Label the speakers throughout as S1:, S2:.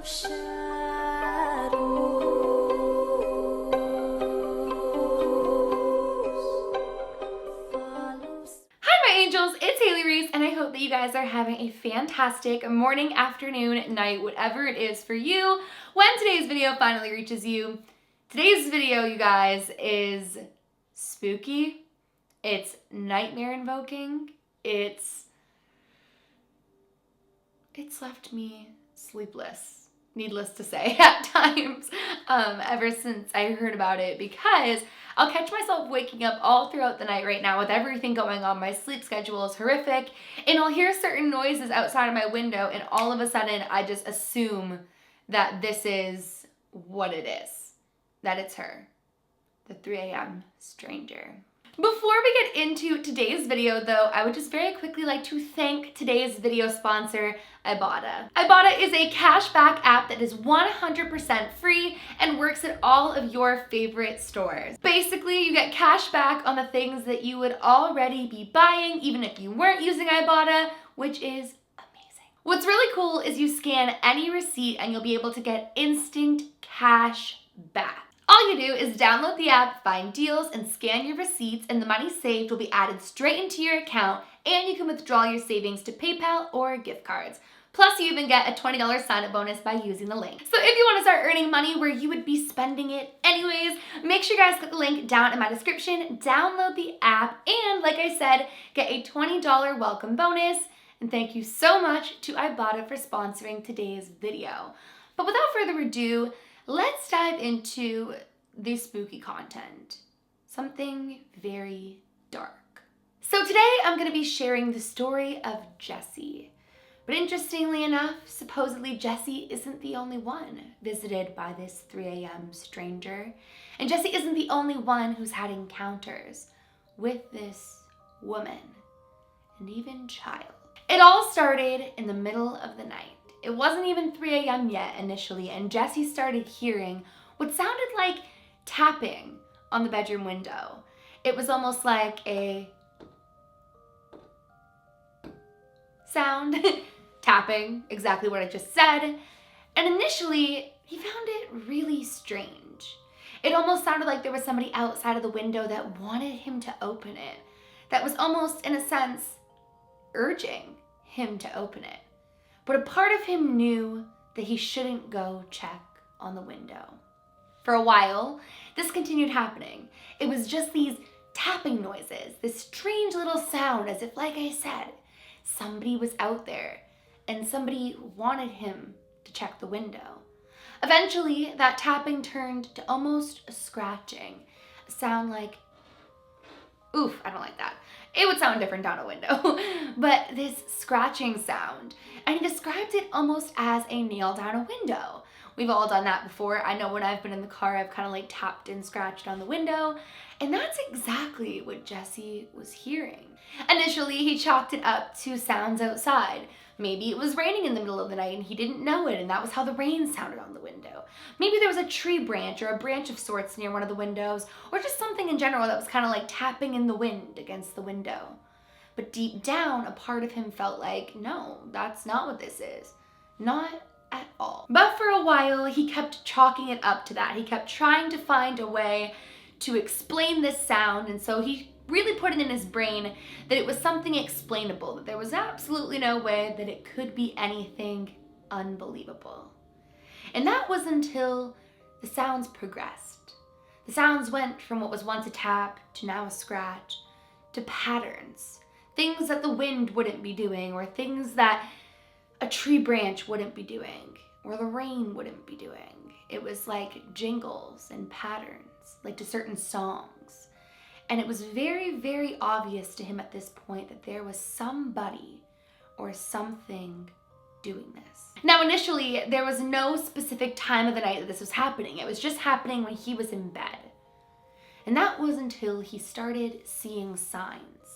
S1: Angels, it's Hailey Reese, and I hope that you guys are having a fantastic morning, afternoon, night, whatever it is for you when today's video finally reaches you. Today's video, you guys, is spooky. It's nightmare invoking. It's left me sleepless, needless to say, at times, ever since I heard about it, because I'll catch myself waking up all throughout the night right now with everything going on. My sleep schedule is horrific, and I'll hear certain noises outside of my window, and all of a sudden I just assume that this is what it is, that it's her, the 3 a.m. stranger. Before we get into today's video though, I would just very quickly like to thank today's video sponsor, Ibotta. Ibotta is a cashback app that is 100% free and works at all of your favorite stores. Basically, you get cash back on the things that you would already be buying, even if you weren't using Ibotta, which is amazing. What's really cool is you scan any receipt and you'll be able to get instant cash back. All you do is download the app, find deals, and scan your receipts, and the money saved will be added straight into your account, and you can withdraw your savings to PayPal or gift cards. Plus, you even get a $20 sign-up bonus by using the link. So if you want to start earning money where you would be spending it anyways, make sure you guys click the link down in my description, download the app, and like I said, get a $20 welcome bonus. And thank you so much to Ibotta for sponsoring today's video. But without further ado, let's dive into the spooky content. Something very dark. So today I'm going to be sharing the story of Jessie. But interestingly enough, supposedly Jessie isn't the only one visited by this 3 a.m. stranger. And Jessie isn't the only one who's had encounters with this woman and even child. It all started in the middle of the night. It wasn't even 3 a.m. yet initially, and Jessie started hearing what sounded like tapping on the bedroom window. It was almost like a sound, tapping, exactly what I just said. And initially, he found it really strange. It almost sounded like there was somebody outside of the window that wanted him to open it, that was almost, in a sense, urging him to open it. But a part of him knew that he shouldn't go check on the window. For a while, this continued happening. It was just these tapping noises, this strange little sound as if, like I said, somebody was out there and somebody wanted him to check the window. Eventually, that tapping turned to almost a scratching, a sound like, oof, I don't like that. It would sound different down a window, but this scratching sound, and he described it almost as a nail down a window. We've all done that before. I know when I've been in the car, I've kind of like tapped and scratched on the window, and that's exactly what Jessie was hearing. Initially, he chalked it up to sounds outside. Maybe it was raining in the middle of the night and he didn't know it, and that was how the rain sounded on the window. Maybe there was a tree branch or a branch of sorts near one of the windows, or just something in general that was kind of like tapping in the wind against the window. But deep down, a part of him felt like, no, that's not what this is. Not at all. But for a while, he kept chalking it up to that. He kept trying to find a way to explain this sound, and so he really put it in his brain that it was something explainable, that there was absolutely no way that it could be anything unbelievable. And that was until the sounds progressed. The sounds went from what was once a tap to now a scratch to patterns, things that the wind wouldn't be doing, or things that a tree branch wouldn't be doing, or the rain wouldn't be doing. It was like jingles and patterns, like to certain songs. And it was very, very obvious to him at this point that there was somebody or something doing this. Now, initially, there was no specific time of the night that this was happening. It was just happening when he was in bed. And that was until he started seeing signs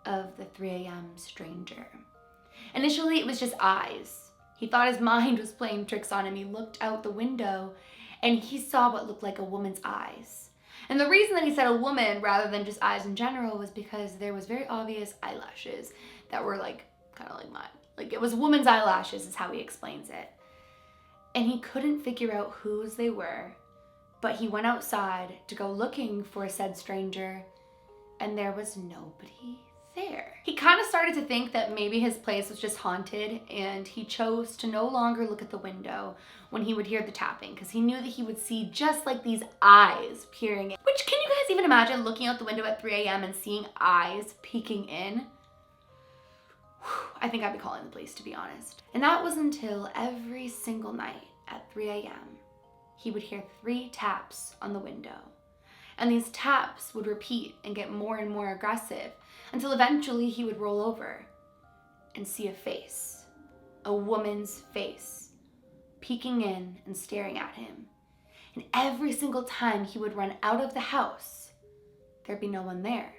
S1: of the 3 a.m. stranger. Initially, it was just eyes. He thought his mind was playing tricks on him. He looked out the window and he saw what looked like a woman's eyes. And the reason that he said a woman rather than just eyes in general was because there was very obvious eyelashes that were like, kind of like mine. Like it was woman's eyelashes is how he explains it. and he couldn't figure out whose they were, but he went outside to go looking for said stranger, and there was nobody there. He kind of started to think that maybe his place was just haunted, and he chose to no longer look at the window when he would hear the tapping, because he knew that he would see just like these eyes peering in. Which, can you guys even imagine looking out the window at 3 a.m. and seeing eyes peeking in? I think I'd be calling the police, to be honest. And that was until every single night at 3 a.m. he would hear 3 taps on the window. And these taps would repeat and get more and more aggressive until eventually he would roll over and see a face, a woman's face, peeking in and staring at him. And every single time he would run out of the house, there'd be no one there.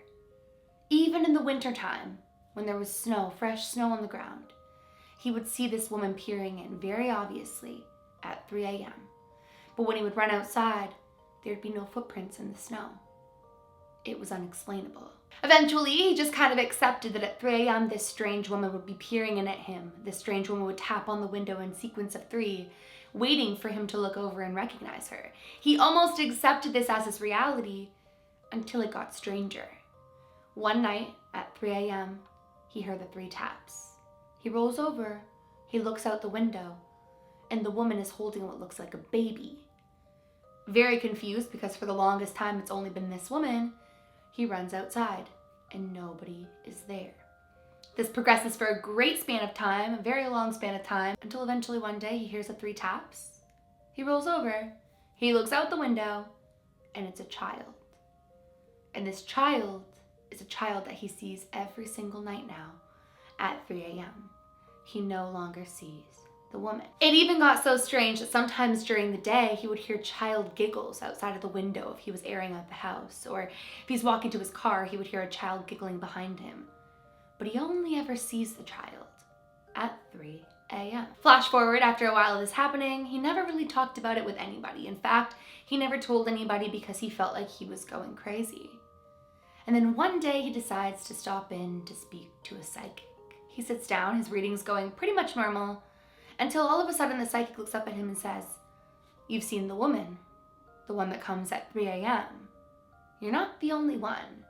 S1: Even in the wintertime, when there was snow, fresh snow on the ground, he would see this woman peering in very obviously at 3 a.m. But when he would run outside, there'd be no footprints in the snow. It was unexplainable. Eventually, he just kind of accepted that at 3 a.m. this strange woman would be peering in at him. This strange woman would tap on the window in sequence of 3, waiting for him to look over and recognize her. He almost accepted this as his reality until it got stranger. One night at 3 a.m., he heard the 3 taps. He rolls over, he looks out the window, and the woman is holding what looks like a baby. Very confused, because for the longest time it's only been this woman, he runs outside and nobody is there. This progresses for a great span of time, a very long span of time, until eventually one day he hears the 3 taps. He rolls over, he looks out the window, and it's a child. And this child is a child that he sees every single night now at 3 a.m. He no longer sees the woman. It even got so strange that sometimes during the day he would hear child giggles outside of the window if he was airing out the house, or if he's walking to his car, he would hear a child giggling behind him. But he only ever sees the child at 3 a.m. Flash forward, after a while of this happening, he never really talked about it with anybody. In fact, he never told anybody because he felt like he was going crazy. And then one day he decides to stop in to speak to a psychic. He sits down, his reading's going pretty much normal, until all of a sudden the psychic looks up at him and says, "You've seen the woman, the one that comes at 3 a.m. You're not the only one.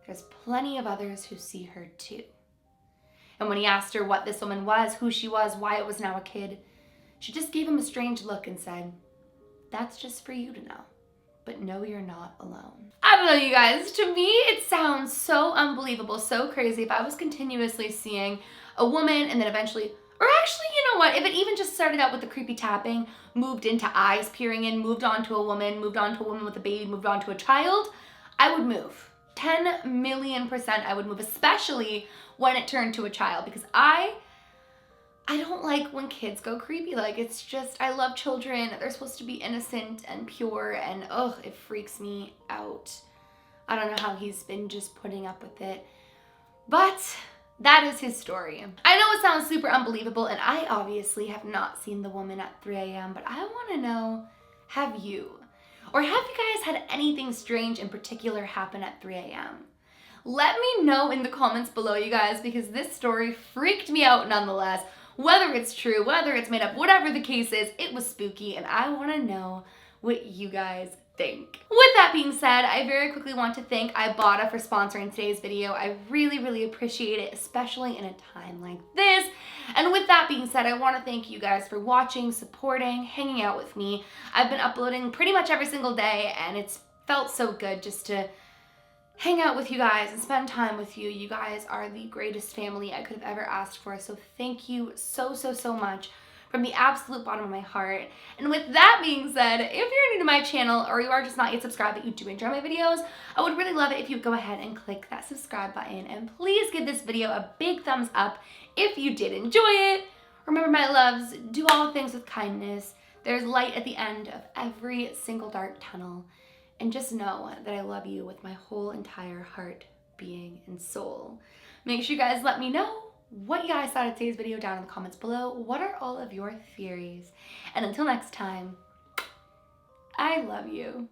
S1: There's plenty of others who see her too." And when he asked her what this woman was, who she was, why it was now a kid, she just gave him a strange look and said, "That's just for you to know. But no, you're not alone." I don't know, you guys. To me, it sounds so unbelievable, so crazy. If I was continuously seeing a woman and then eventually, or actually, you know what? If it even just started out with the creepy tapping, moved into eyes peering in, moved on to a woman with a baby, moved on to a child, I would move. 10,000,000% I would move, especially when it turned to a child, because I don't like when kids go creepy. Like, it's just, I love children. They're supposed to be innocent and pure, and ugh, it freaks me out. I don't know how he's been just putting up with it. But that is his story. I know it sounds super unbelievable, and I obviously have not seen the woman at 3 a.m., but I want to know, have you? Or have you guys had anything strange in particular happen at 3 a.m.? Let me know in the comments below, you guys, because this story freaked me out nonetheless. Whether it's true, whether it's made up, whatever the case is, it was spooky, and I want to know what you guys think. With that being said, I very quickly want to thank Ibotta for sponsoring today's video. I really, really appreciate it, especially in a time like this. And with that being said, I want to thank you guys for watching, supporting, hanging out with me. I've been uploading pretty much every single day, and it's felt so good just to hang out with you guys and spend time with you. You guys are the greatest family I could have ever asked for, so thank you so, so, so much from the absolute bottom of my heart. And with that being said, if you're new to my channel or you are just not yet subscribed but you do enjoy my videos, I would really love it if you would go ahead and click that subscribe button, and please give this video a big thumbs up if you did enjoy it. Remember, my loves, do all things with kindness. There's light at the end of every single dark tunnel. And just know that I love you with my whole entire heart, being, and soul. Make sure you guys let me know what you guys thought of today's video down in the comments below. What are all of your theories? And until next time, I love you.